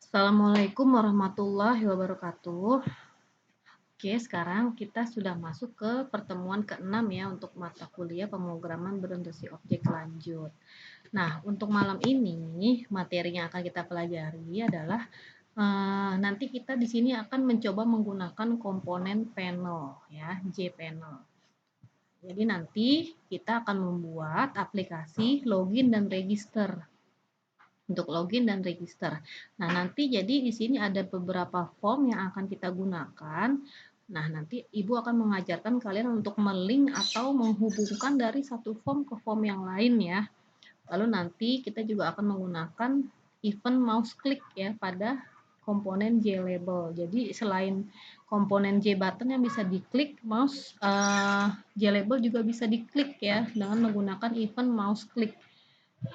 Assalamualaikum warahmatullahi wabarakatuh. Oke, sekarang kita sudah masuk ke pertemuan ke-6 ya untuk mata kuliah pemrograman berorientasi objek lanjut. Nah, untuk malam ini materi yang akan kita pelajari adalah nanti kita di sini akan mencoba menggunakan komponen panel ya, JPanel. Jadi nanti kita akan membuat aplikasi login dan register untuk login dan register. Nah, nanti jadi di sini ada beberapa form yang akan kita gunakan. Nah, nanti Ibu akan mengajarkan kalian untuk melink atau menghubungkan dari satu form ke form yang lain ya. Lalu nanti kita juga akan menggunakan event mouse click ya pada komponen JLabel. Jadi selain komponen JButton yang bisa diklik, mouse JLabel juga bisa diklik ya dengan menggunakan event mouse click.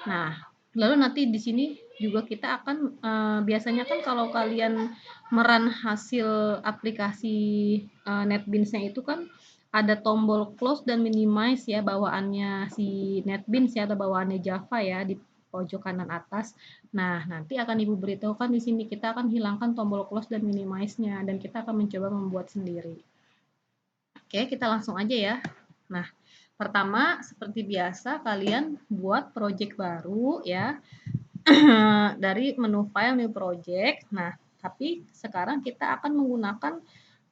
Nah, lalu nanti di sini juga kita akan biasanya kan kalau kalian meran hasil aplikasi NetBeans-nya itu kan ada tombol close dan minimize ya bawaannya si NetBeans ya atau bawaannya Java ya di pojok kanan atas. Nah, nanti akan Ibu beritahukan di sini kita akan hilangkan tombol close dan minimize-nya dan kita akan mencoba membuat sendiri. Oke, kita langsung aja ya. Nah, pertama seperti biasa kalian buat project baru ya dari menu file new project. Nah, tapi sekarang kita akan menggunakan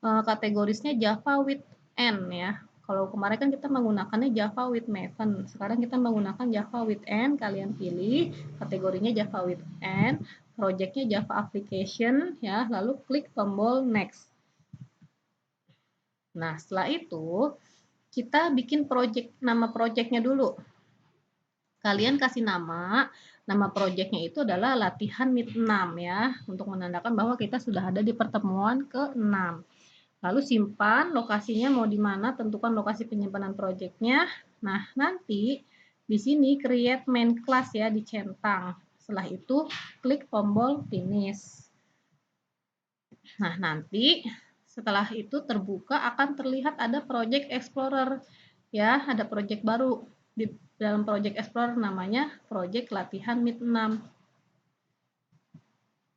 kategorisnya Java with N ya. Kalau kemarin kan kita menggunakannya Java with Maven. Sekarang kita menggunakan Java with N. Kalian pilih kategorinya Java with N, projectnya Java application ya, lalu klik tombol next. Nah, setelah itu kita bikin nama projectnya dulu. Kalian kasih nama projectnya itu adalah latihan MIT 6 ya, untuk menandakan bahwa kita sudah ada di pertemuan ke-6. Lalu simpan lokasinya mau di mana, tentukan lokasi penyimpanan projectnya. Nah, nanti di sini create main class ya, dicentang. Setelah itu klik tombol finish. Nah, nanti setelah itu terbuka akan terlihat ada Project Explorer ya, ada project baru di dalam Project Explorer namanya Project Latihan MIT 6.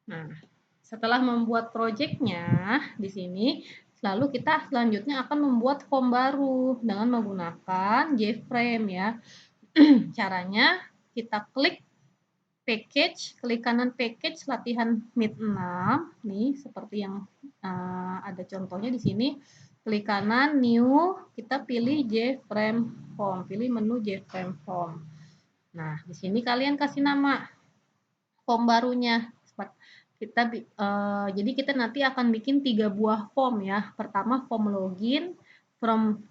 Nah, setelah membuat projectnya di sini, lalu kita selanjutnya akan membuat form baru dengan menggunakan JFrame ya. Caranya kita klik package, klik kanan package latihan MIT 6 nih seperti yang ada contohnya di sini. Klik kanan new, kita pilih JFrame form, pilih menu JFrame form. Nah, di sini kalian kasih nama form barunya. Jadi kita nanti akan bikin 3 buah form ya. Pertama form login, form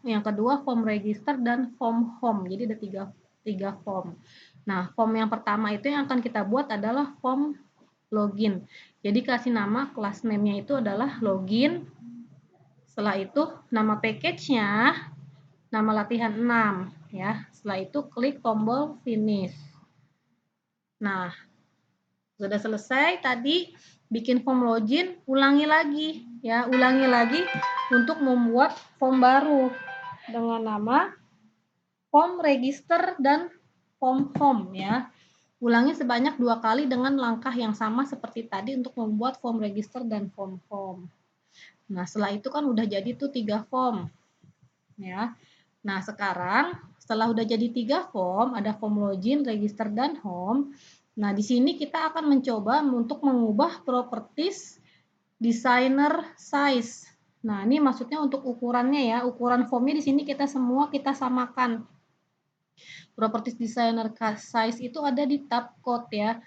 yang kedua form register dan form home. Jadi ada tiga form. Nah, form yang pertama itu yang akan kita buat adalah form login. Jadi kasih nama class name-nya itu adalah login. Setelah itu nama package-nya nama latihan 6 ya. Setelah itu klik tombol finish. Nah, sudah selesai tadi bikin form login, ulangi lagi ya, ulangi lagi untuk membuat form baru dengan nama form register dan form home ya. Ulangi sebanyak 2 kali dengan langkah yang sama seperti tadi untuk membuat form register dan form home. Nah, setelah itu kan udah jadi tuh 3 form ya. Nah, sekarang setelah udah jadi 3 form, ada form login, register, dan home. Nah, di sini kita akan mencoba untuk mengubah properties designer size. Nah, ini maksudnya untuk ukurannya ya. Ukuran formnya di sini kita samakan. Properties designer size itu ada di tab code ya.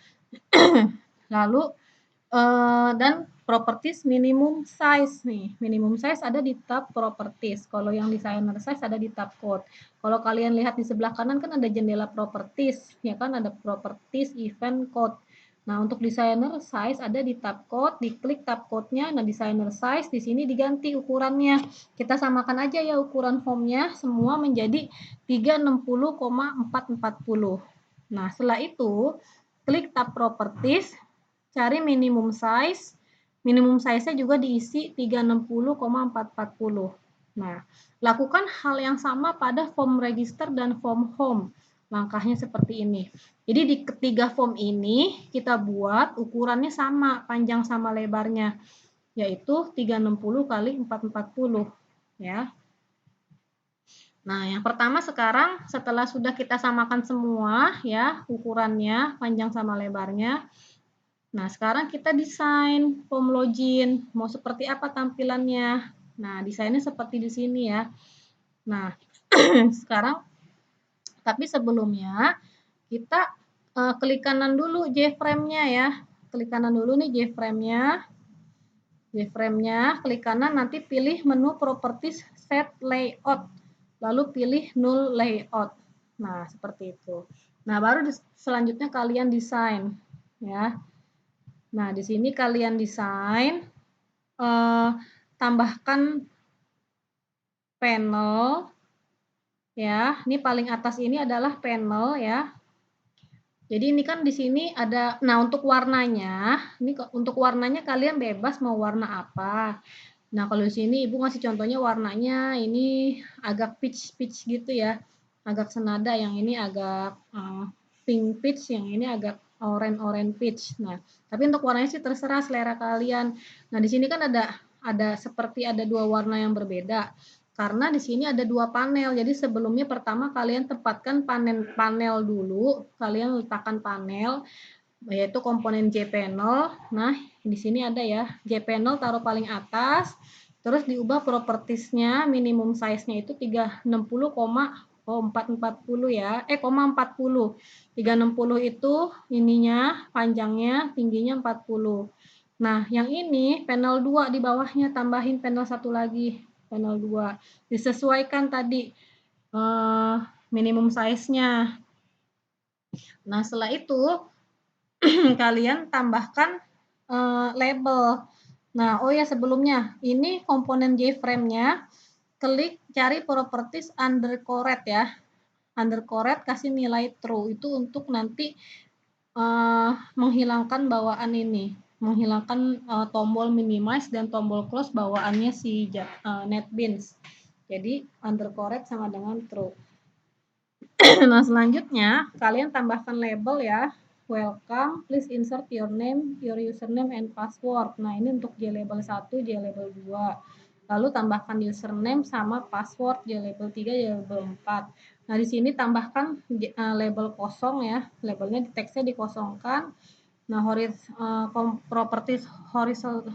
Lalu dan properties minimum size nih. Minimum size ada di tab properties. Kalau yang designer size ada di tab code. Kalau kalian lihat di sebelah kanan kan ada jendela properties, ya kan ada properties event code. Nah, untuk designer size ada di tab code, diklik tab code-nya. Nah, designer size di sini diganti ukurannya. Kita samakan aja ya ukuran formnya semua menjadi 360,440. Nah, setelah itu klik tab properties, cari minimum size. Minimum size-nya juga diisi 360,440. Nah, lakukan hal yang sama pada form register dan form home. Langkahnya seperti ini. Jadi di ketiga form ini kita buat ukurannya sama, panjang sama lebarnya, yaitu 360 kali 440 ya. Nah, yang pertama sekarang setelah sudah kita samakan semua ya, ukurannya, panjang sama lebarnya. Nah, sekarang kita desain form login, mau seperti apa tampilannya. Nah, desainnya seperti di sini ya. Nah, sekarang tapi sebelumnya kita klik kanan dulu J-frame-nya ya. Klik kanan dulu nih J-frame-nya. J-frame-nya, klik kanan, nanti pilih menu properties set layout. Lalu pilih null layout. Nah, seperti itu. Nah, baru selanjutnya kalian desain ya. Nah, di sini kalian desain, tambahkan panel ya. Ini paling atas ini adalah panel ya. Jadi ini kan di sini ada, nah untuk warnanya, ini untuk warnanya kalian bebas mau warna apa. Nah kalau di sini ibu ngasih contohnya warnanya ini agak peach gitu ya, agak senada, yang ini agak pink peach, yang ini agak orange peach. Nah tapi untuk warnanya sih terserah selera kalian. Nah di sini kan ada seperti ada dua warna yang berbeda. Karena di sini ada dua panel, jadi sebelumnya pertama kalian tempatkan panel dulu, kalian letakkan panel, yaitu komponen J-panel. Nah, di sini ada ya, J-panel taruh paling atas, terus diubah propertiesnya, minimum size-nya itu 360,440 ya, 40. 360 itu ininya, panjangnya, tingginya 40. Nah, yang ini panel 2 di bawahnya, tambahin panel satu lagi, panel 2. Disesuaikan tadi minimum size-nya. Nah, setelah itu kalian tambahkan label. Nah, oh ya sebelumnya, ini komponen J-frame-nya, klik cari properties undercored ya. Undercored kasih nilai true, itu untuk nanti menghilangkan bawaan ini, menghilangkan tombol minimize dan tombol close bawaannya si NetBeans. Jadi undercored sama dengan true. Nah selanjutnya kalian tambahkan label ya. Welcome, please insert your name, your username and password. Nah ini untuk JLabel 1, JLabel 2. Lalu tambahkan username sama password JLabel 3, JLabel 4. Nah di sini tambahkan label kosong ya. Labelnya teksnya dikosongkan. Nah properties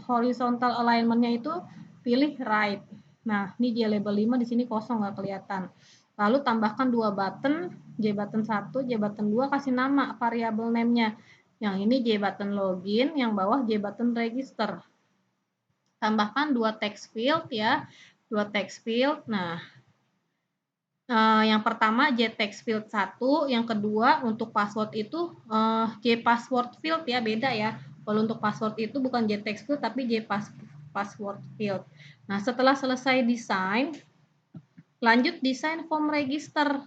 horizontal alignment-nya itu pilih right. Nah ini JLabel 5 di sini kosong nggak kelihatan. Lalu tambahkan dua button, JButton 1, JButton 2, kasih nama variabel name-nya. Yang ini JButton login, yang bawah JButton register. Tambahkan dua text field ya, dua text field. Nah, yang pertama JText field 1, yang kedua untuk password itu JPassword field ya, beda ya. Kalau untuk password itu bukan JText field tapi JPassword field. Nah, setelah selesai desain, lanjut desain form register.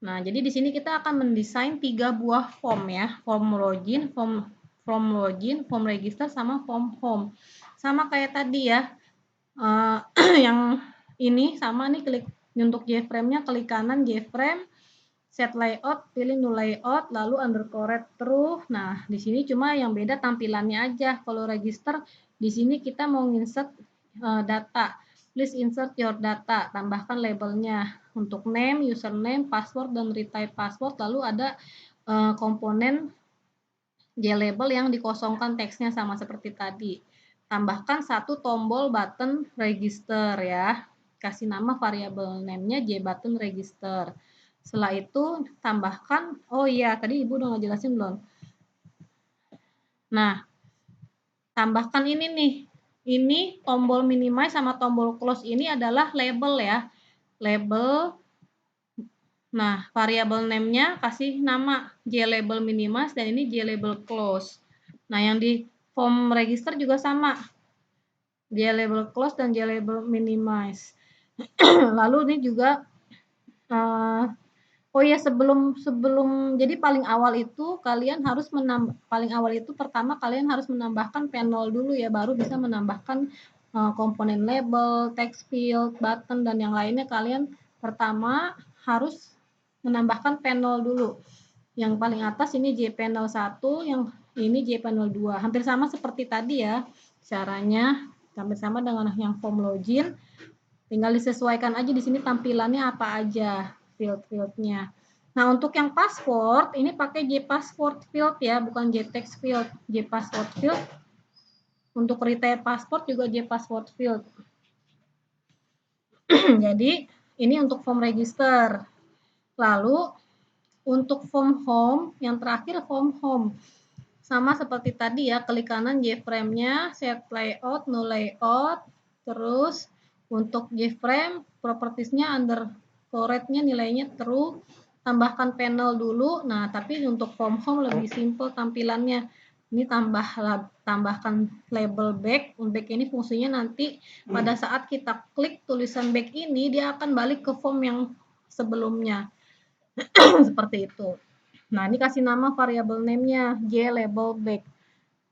Nah, jadi di sini kita akan mendesain 3 buah form ya, form login, form register, sama form home. Sama kayak tadi ya, yang ini sama nih, klik untuk J-frame-nya, klik kanan J-frame, set layout, pilih new layout, lalu undercored true. Nah, di sini cuma yang beda tampilannya aja. Kalau register, di sini kita mau insert data. Please insert your data, tambahkan labelnya untuk name, username, password, dan retype password. Lalu ada komponen JLabel yang dikosongkan teksnya sama seperti tadi. Tambahkan satu tombol button register ya. Kasih nama variabel name-nya JButton register. Setelah itu tambahkan, oh iya tadi ibu udah ngejelasin belum? Nah, tambahkan ini nih. Ini tombol minimize sama tombol close ini adalah label ya. Label. Nah, variabel name-nya kasih nama JLabel minimize dan ini JLabel close. Nah, yang di form register juga sama. JLabel close dan JLabel minimize. Lalu ini juga oh ya sebelum jadi paling awal itu kalian harus pertama kalian harus menambahkan panel dulu ya, baru bisa menambahkan komponen label, text field, button, dan yang lainnya. Kalian pertama harus menambahkan panel dulu. Yang paling atas ini jpanel 1, yang ini jpanel 2. Hampir sama seperti tadi ya. Caranya hampir sama dengan yang form login. Tinggal disesuaikan aja di sini tampilannya apa aja field-fieldnya. Nah, untuk yang password ini pakai JPassword field ya, bukan JText field. JPassword field. Untuk retire password juga JPassword field. Jadi, ini untuk form register. Lalu, untuk form home, yang terakhir form home. Sama seperti tadi ya, klik kanan JFrame-nya, set layout, no layout, terus untuk JFrame, propertiesnya underscore-nya nilainya true, tambahkan panel dulu. Nah, tapi untuk form home lebih simple tampilannya. Ini tambahkan label back. Back ini fungsinya nanti pada saat kita klik tulisan back ini, dia akan balik ke form yang sebelumnya. Seperti itu. Nah, ini kasih nama variable name-nya, JLabel back.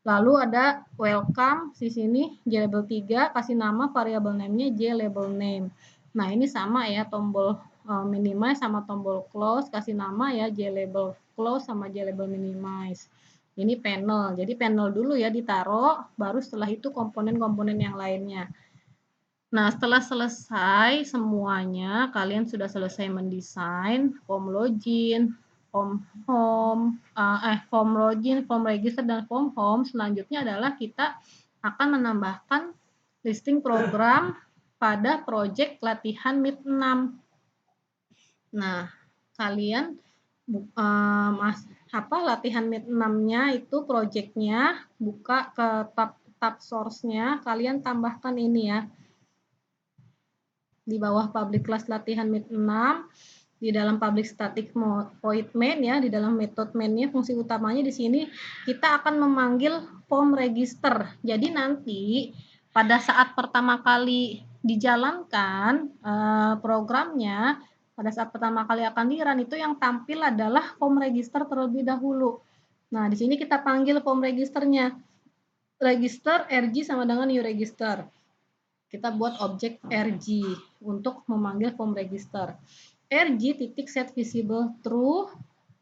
Lalu ada welcome di sini, JLabel 3, kasih nama variable name-nya JLabel name. Nah, ini sama ya, tombol minimize sama tombol close, kasih nama ya JLabel close sama JLabel minimize. Ini panel, jadi panel dulu ya ditaruh, baru setelah itu komponen-komponen yang lainnya. Nah, setelah selesai semuanya, kalian sudah selesai mendesain form login, form home, form login, form register, dan form home. Selanjutnya adalah kita akan menambahkan listing program pada project latihan MIT 6. Nah, kalian latihan MIT 6-nya itu project-nya, buka ke tab source-nya, kalian tambahkan ini ya. Di bawah public class latihan MIT 6, di dalam public static void main ya, di dalam method main-nya fungsi utamanya di sini kita akan memanggil form register. Jadi nanti pada saat pertama kali dijalankan programnya, pada saat pertama kali akan di-run itu yang tampil adalah form register terlebih dahulu. Nah, di sini kita panggil form registernya. Register RG sama dengan new register. Kita buat objek RG untuk memanggil form register. RG.set visible true,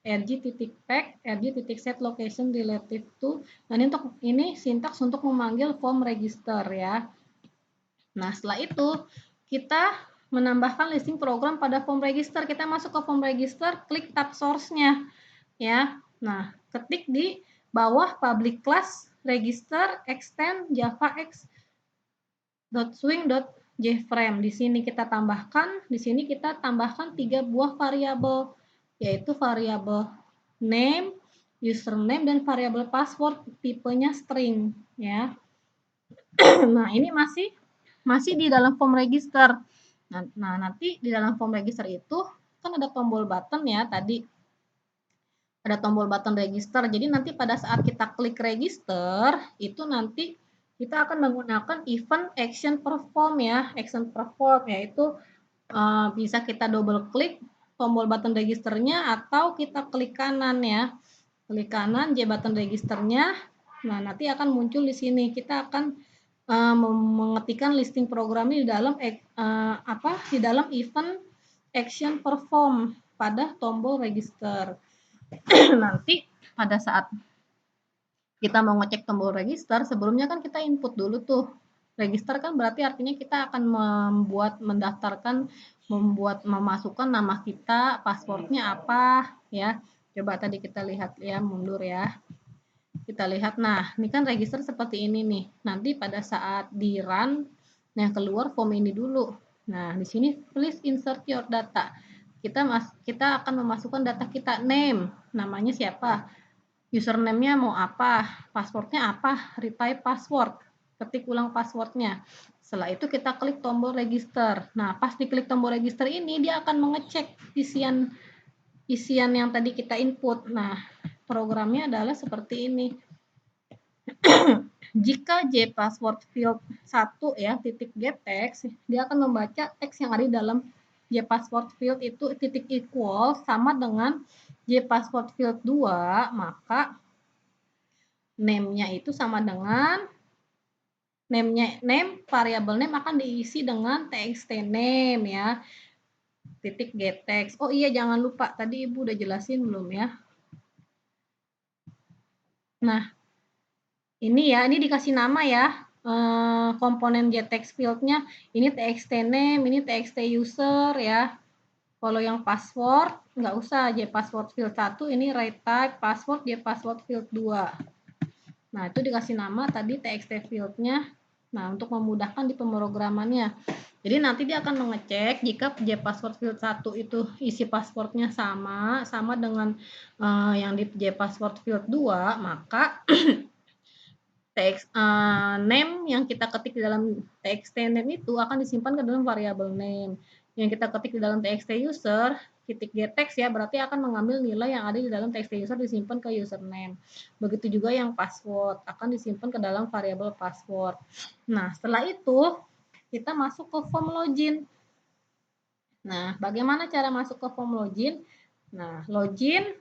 RG.pack, RG.set location relative to. Nah, ini sintaks untuk memanggil form register ya. Nah, setelah itu kita menambahkan listing program pada form register. Kita masuk ke form register, klik tab source-nya ya. Nah, ketik di bawah public class register extend javax .swing.jframe. Di sini kita tambahkan 3 buah variabel, yaitu variabel name, username, dan variabel password tipenya string ya. Nah, ini masih di dalam form register. Nah, nanti di dalam form register itu kan ada tombol button ya tadi. Ada tombol button register. Jadi nanti pada saat kita klik register, itu nanti kita akan menggunakan event action perform ya. Action perform yaitu bisa kita double klik tombol button registernya atau kita klik kanan ya. Klik kanan J button registernya. Nah, nanti akan muncul di sini. Kita akan mengetikkan listing program di dalam di dalam event action perform pada tombol register. Nanti pada saat kita mau ngecek tombol register, sebelumnya kan kita input dulu tuh. Register kan berarti artinya kita akan memasukkan nama kita, passwordnya apa ya. Coba tadi kita lihat ya, mundur ya. Kita lihat, nah ini kan register seperti ini nih. Nanti pada saat di run, nah keluar form ini dulu. Nah di sini please insert your data. Kita akan memasukkan data kita, name, namanya siapa, username-nya mau apa, passwordnya apa, retype password, ketik ulang passwordnya. Setelah itu kita klik tombol register. Nah, pas diklik tombol register ini, dia akan mengecek isian yang tadi kita input. Nah, programnya adalah seperti ini. Jika JPassword field 1 ya, titik get text, dia akan membaca teks yang ada di dalam JPassword field itu titik equal sama dengan JPassword field 2, maka name-nya itu sama dengan name variabel name akan diisi dengan txt name ya. titik get text. Oh iya, jangan lupa tadi Ibu udah jelasin belum ya? Nah, ini ya, ini dikasih nama ya, komponen getText field-nya. Ini txt name, ini txt user ya. Kalau yang password, nggak usah jpassword field 1, ini write type password jpassword field 2. Nah, itu dikasih nama tadi txt field-nya. Nah, untuk memudahkan di pemrogramannya. Jadi nanti dia akan mengecek jika jpassword field 1 itu isi passwordnya sama dengan yang di jpassword field 2, maka txt name yang kita ketik di dalam txt name itu akan disimpan ke dalam variabel name. Yang kita ketik di dalam txt user titik getText ya, berarti akan mengambil nilai yang ada di dalam txt user disimpan ke username. Begitu juga yang password akan disimpan ke dalam variabel password. Nah, setelah itu kita masuk ke form login. Nah, bagaimana cara masuk ke form login? Nah, login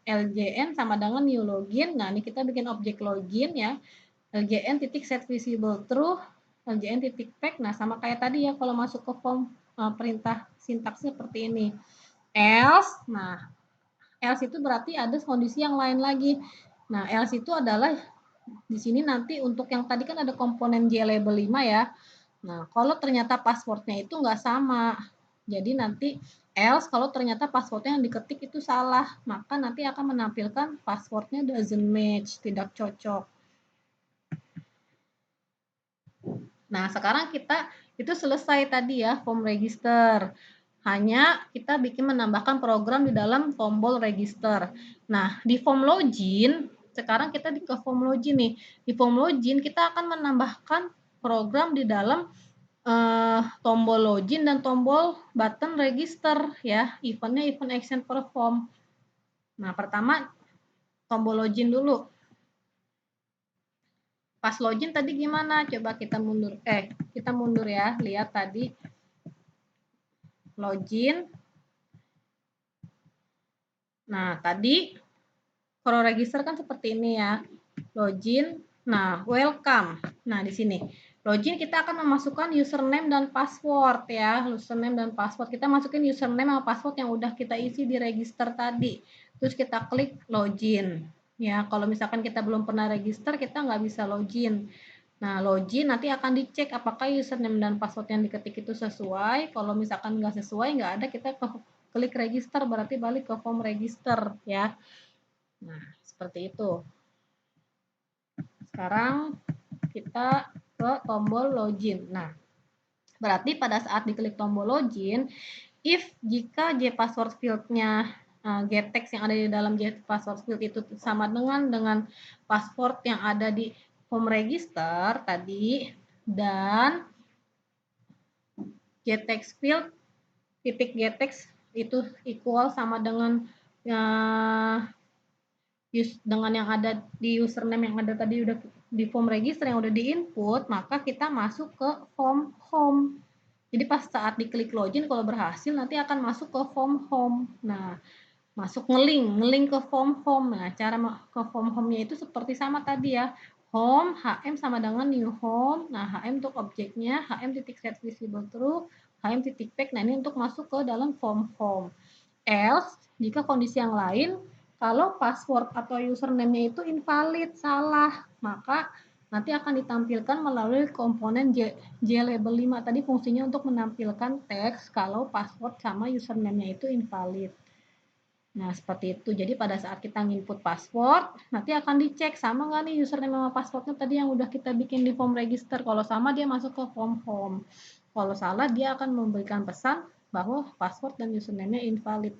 LJN sama dengan new login. Nah, ini kita bikin objek login ya. LJN titik set visible true, LJN titik pack. Nah, sama kayak tadi ya, kalau masuk ke form perintah sintaksnya seperti ini. Else, nah else itu berarti ada kondisi yang lain lagi. Nah, else itu adalah di sini nanti untuk yang tadi kan ada komponen JLabel 5 ya. Nah, kalau ternyata passwordnya itu nggak sama, jadi nanti else kalau ternyata passwordnya yang diketik itu salah, maka nanti akan menampilkan passwordnya doesn't match, tidak cocok. Nah, sekarang kita itu selesai tadi ya form register. Hanya kita bikin menambahkan program di dalam tombol register. Nah, di form login, sekarang kita ke form login nih. Di form login kita akan menambahkan program di dalam tombol login dan tombol button register ya. Eventnya event action perform. Nah, pertama tombol login dulu. Pas login tadi gimana? Coba kita mundur. Kita mundur ya. Lihat tadi login. Nah, tadi kalau register kan seperti ini ya. Login. Nah, welcome. Nah, di sini. Login kita akan memasukkan username dan password ya. Username dan password. Kita masukin username sama password yang udah kita isi di register tadi. Terus kita klik login. Ya, kalau misalkan kita belum pernah register, kita nggak bisa login. Nah, login nanti akan dicek apakah username dan password yang diketik itu sesuai. Kalau misalkan nggak sesuai, nggak ada, kita klik register, berarti balik ke form register ya. Nah, seperti itu. Sekarang kita ke tombol login. Nah, berarti pada saat diklik tombol login, jika jpassword field-nya getText yang ada di dalam jpassword field itu sama dengan password yang ada di form register tadi, dan getText field titik getText itu equal sama dengan dengan yang ada di username yang ada tadi udah di form register yang udah di input, maka kita masuk ke form home. Jadi pas saat diklik login kalau berhasil nanti akan masuk ke form home. Nah, masuk ngeling ke form home. Nah, cara ke form home-nya itu seperti sama tadi ya. Home, HM sama dengan new home. Nah, HM untuk objeknya, HM titik set visible true, HM titik pack. Nah, ini untuk masuk ke dalam form home. Else, jika kondisi yang lain, kalau password atau username-nya itu invalid, salah, maka nanti akan ditampilkan melalui komponen JLabel 5. Tadi fungsinya untuk menampilkan teks kalau password sama username-nya itu invalid. Nah, seperti itu. Jadi pada saat kita input password, nanti akan dicek sama nggak nih username sama passwordnya tadi yang udah kita bikin di form register. Kalau sama, dia masuk ke form home. Kalau salah, dia akan memberikan pesan bahwa password dan username-nya invalid.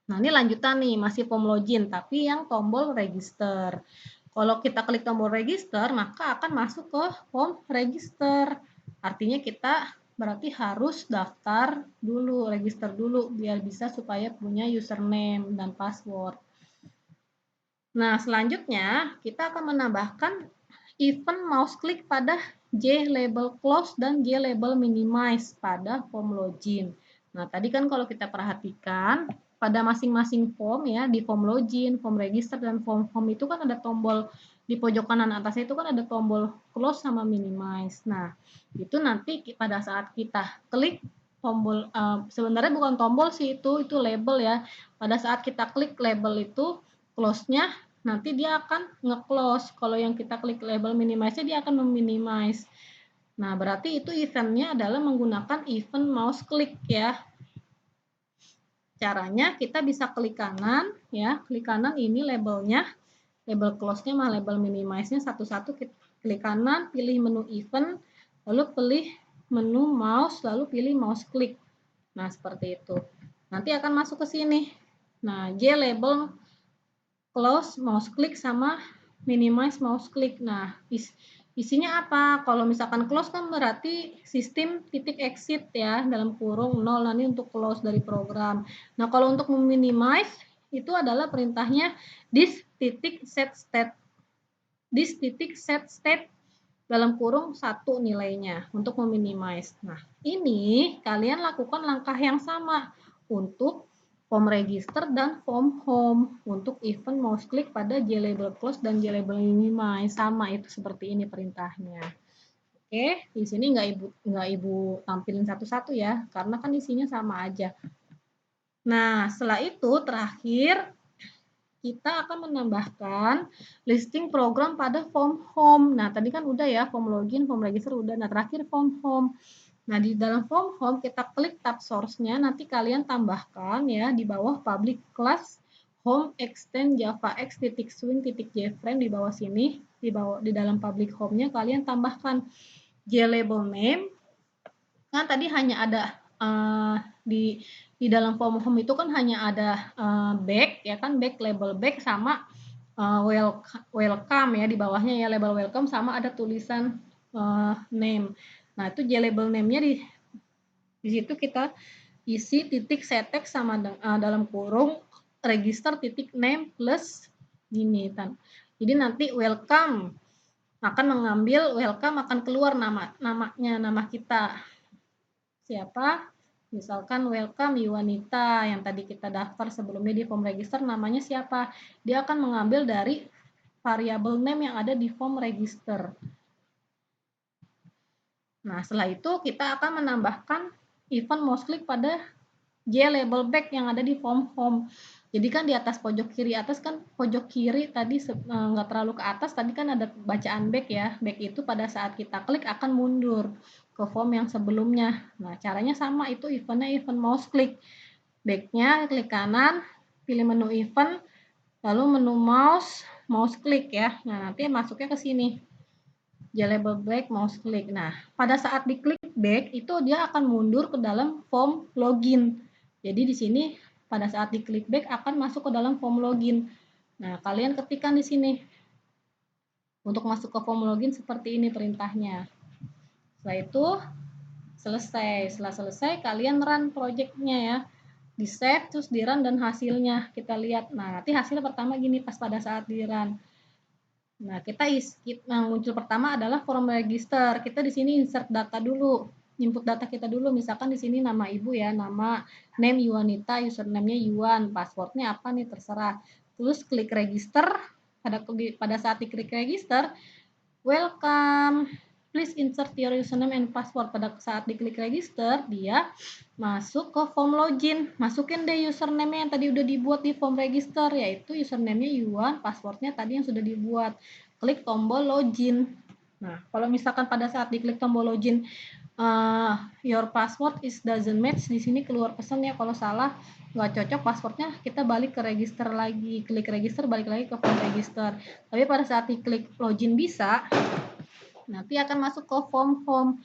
Nah, ini lanjutan nih, masih form login, tapi yang tombol register. Kalau kita klik tombol register, maka akan masuk ke form register. Artinya kita berarti harus daftar dulu, register dulu, biar bisa supaya punya username dan password. Nah, selanjutnya kita akan menambahkan event mouse click pada JLabel close dan JLabel minimize pada form login. Nah, tadi kan kalau kita perhatikan, pada masing-masing form ya, di form login, form register, dan form home itu kan ada tombol di pojok kanan atasnya itu kan ada tombol close sama minimize. Nah, itu nanti pada saat kita klik tombol, sebenarnya bukan tombol sih, itu label ya. Pada saat kita klik label itu, close-nya, nanti dia akan nge-close. Kalau yang kita klik label minimize-nya, dia akan meminimize. Nah, berarti itu event-nya adalah menggunakan event mouse click ya. Caranya kita bisa klik kanan ya, klik kanan ini labelnya, label close-nya sama label minimize-nya satu-satu, klik kanan, pilih menu event, lalu pilih menu mouse, lalu pilih mouse click. Nah, seperti itu. Nanti akan masuk ke sini. Nah, J label close mouse click sama minimize mouse click. Nah, isinya apa? Kalau misalkan close kan berarti sistem titik exit ya, dalam kurung 0 nanti untuk close dari program. Nah, kalau untuk meminimize itu adalah perintahnya this titik set state. This titik set state dalam kurung 1 nilainya untuk meminimize. Nah, ini kalian lakukan langkah yang sama untuk form register dan form home untuk event mouse click pada JLabel close dan JLabel minimize. Sama itu seperti ini perintahnya. Oke, di sini nggak ibu tampilin satu-satu ya, karena kan isinya sama aja. Nah, setelah itu terakhir kita akan menambahkan listing program pada form home. Nah, tadi kan udah ya, form login, form register udah. Nah, terakhir form home. Nah, di dalam form home kita klik tab source-nya, nanti kalian tambahkan ya di bawah public class home extend javax swing jframe di bawah sini, di dalam public home-nya kalian tambahkan JLabel name. Kan tadi hanya ada di dalam form home itu kan hanya ada back ya kan, back label back sama welcome ya, di bawahnya ya label welcome sama ada tulisan name. Nah, itu JLabel name-nya di situ kita isi titik setex sama dalam kurung register titik name plus gini kan. Jadi nanti welcome akan mengambil, welcome akan keluar namanya, nama kita siapa, misalkan welcome Yuwanita yang tadi kita daftar sebelumnya di form register, namanya siapa, dia akan mengambil dari variabel name yang ada di form register. Nah, setelah itu kita akan menambahkan event mouse click pada JLabel back yang ada di form home. Jadi kan di atas pojok kiri atas kan, pojok kiri tadi nggak terlalu ke atas, tadi kan ada bacaan back ya. Back itu pada saat kita klik akan mundur ke form yang sebelumnya. Nah, caranya sama, itu eventnya event mouse click. Back-nya klik kanan, pilih menu event, lalu menu mouse click ya. Nah, nanti masuknya ke sini. JLabel back, mouse click. Nah, pada saat diklik back itu dia akan mundur ke dalam form login. Jadi di sini pada saat diklik back akan masuk ke dalam form login. Nah, kalian ketikkan di sini. Untuk masuk ke form login seperti ini perintahnya. Setelah itu selesai. Setelah selesai kalian run projectnya ya. Di save terus di run dan hasilnya kita lihat. Nah, nanti hasil pertama gini pas pada saat di run. Nah, yang muncul pertama adalah form register. Kita di sini insert data dulu, input data kita dulu. Misalkan di sini nama ibu ya, nama name Yuwanita, username-nya Yuwan, passwordnya apa nih terserah. Terus klik register. Pada saat diklik register, welcome. Please insert your username and password. Pada saat diklik register, dia masuk ke form login. Masukin deh username yang tadi udah dibuat di form register, yaitu username-nya Yuwan, passwordnya tadi yang sudah dibuat. Klik tombol login. Nah, kalau misalkan pada saat diklik tombol login, your password is doesn't match, di sini keluar pesan ya, kalau salah nggak cocok passwordnya, kita balik ke register lagi, klik register, balik lagi ke form register. Tapi pada saat diklik login bisa, nanti akan masuk ke form home.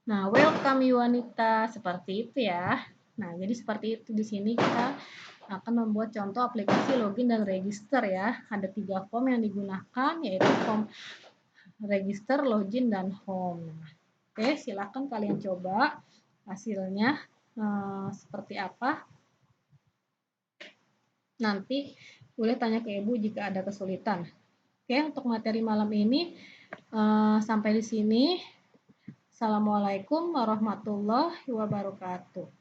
Nah, welcome Yuwanita, seperti itu ya. Nah, jadi seperti itu di sini kita akan membuat contoh aplikasi login dan register ya. Ada 3 form yang digunakan, yaitu form register, login, dan home. Oke, silakan kalian coba hasilnya seperti apa. Nanti boleh tanya ke Ibu jika ada kesulitan. Oke, untuk materi malam ini sampai di sini. Assalamualaikum warahmatullahi wabarakatuh.